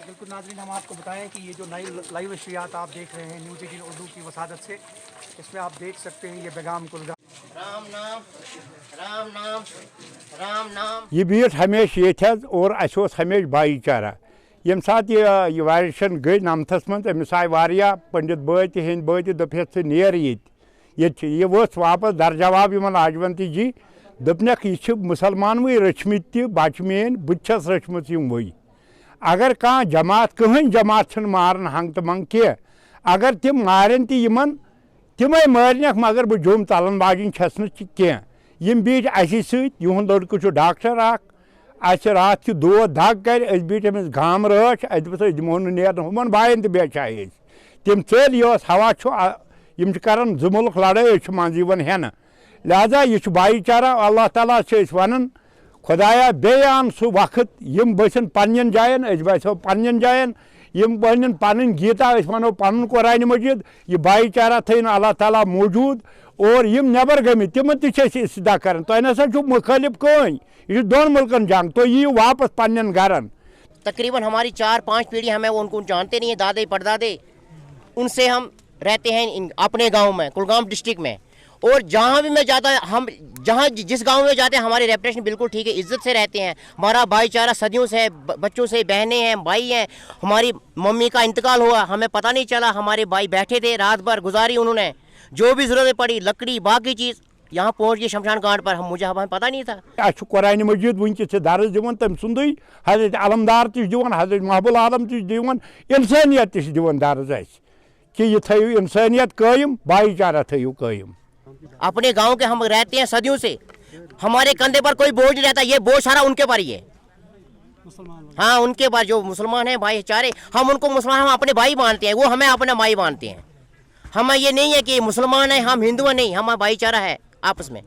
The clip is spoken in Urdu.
بالکل ناظرین، ہم آپ کو بتائیں کہ یہ جو لائیو نشریات آپ دیکھ رہے ہیں نیوز 18 اردو کی وسادت سے، اس میں آپ دیکھ سکتے ہیں یہ بیگام کولگام رام نام رام نام رام نام یہ بیٹھ ہمیشہ یہ اور اس ہمیشہ بھائی چارہ یم سات یہ وائرشن گئی نمتس من امس آئی واریاہ پنڈت بٲے ہند بٲے دپس ژٕ نیر یہ وس واپس در جواب یمن لاجونتی جی دپنک یہ مسلمانوے رچمت تہ بچہ مین بہس رچمت وی اگر کھانا جماعت کہین جماعت مارن ہنگ تو منگ کی اگر تم مارن تمن تمے مارنک مگر بہ جوم تلن واجن چھس کی بیٹھ اسی ست یہند لڑکہ ڈاکٹر اہس رات کی دود دگ کر اس بیٹھ امس گام رچ اس دس دمو نیر ہمن بائن تہ بیچائے تم ژل یہ ہوا یم کران زٕ ملک لڑائی مز ہین لہذا یہ بھائی چارہ اللہ تعالیٰ ونان خدایا بیٚیہِ ان سُہ وقت یم بسن پنن جائن اس بسو پنن join M one pin Gita اس ونو پن قرآن مجید یہ بھائی چارہ تھین اللہ تعالیٰ موجود اور یم نبر گمت تمن تہ استدا کران تہ نسا چھو مخالف کہیں یہ دون ملکن جنگ تو یہ واپس پنن گھرن تقریباً ہماری 4-5 پیڑھی ہمیں ان کو جانتے نہیں ہیں، دادے پردادے ان سے ہم رہتے ہیں اپنے گاؤں میں کولگام ڈسٹرکٹ میں، اور جہاں بھی میں جاتا ہم جہاں جس گاؤں میں جاتے ہیں ہماری ریپوٹیشن بالکل ٹھیک ہے، عزت سے رہتے ہیں، ہمارا بھائی چارہ صدیوں سے ہے، بچوں سے بہنیں ہیں، بھائی ہیں، ہماری ممی کا انتقال ہوا ہمیں پتہ نہیں چلا، ہمارے بھائی بیٹھے تھے رات بھر گزاری انہوں نے، جو بھی ضرورت پڑی لکڑی باقی چیز یہاں پہنچ گئی شمشان گھاٹ پر، ہمیں پتہ نہیں تھا۔ اچھا قرآن مجید ونکس درس دِوان تم سندے حضرت علمدار تِوان حضرت محبوب عالم تِوان انسانیت تِوان درس اس کہ یہ تھیو انسانیت قائم بھائی چارہ تھیو قائم۔ اپنے گاؤں کے ہم رہتے ہیں صدیوں سے، ہمارے کندھے پر کوئی بوجھ نہیں رہتا، یہ بوجھ سارا ان کے پر ہی ہے، ہاں ان کے بعد جو مسلمان ہیں بھائی چارے ہم ان کو مسلمان ہم اپنے بھائی مانتے ہیں، وہ ہمیں اپنا مائی مانتے ہیں، ہمیں یہ نہیں ہے کہ مسلمان ہیں ہم ہندو ہیں، نہیں، ہم بھائی چارہ ہے آپس میں۔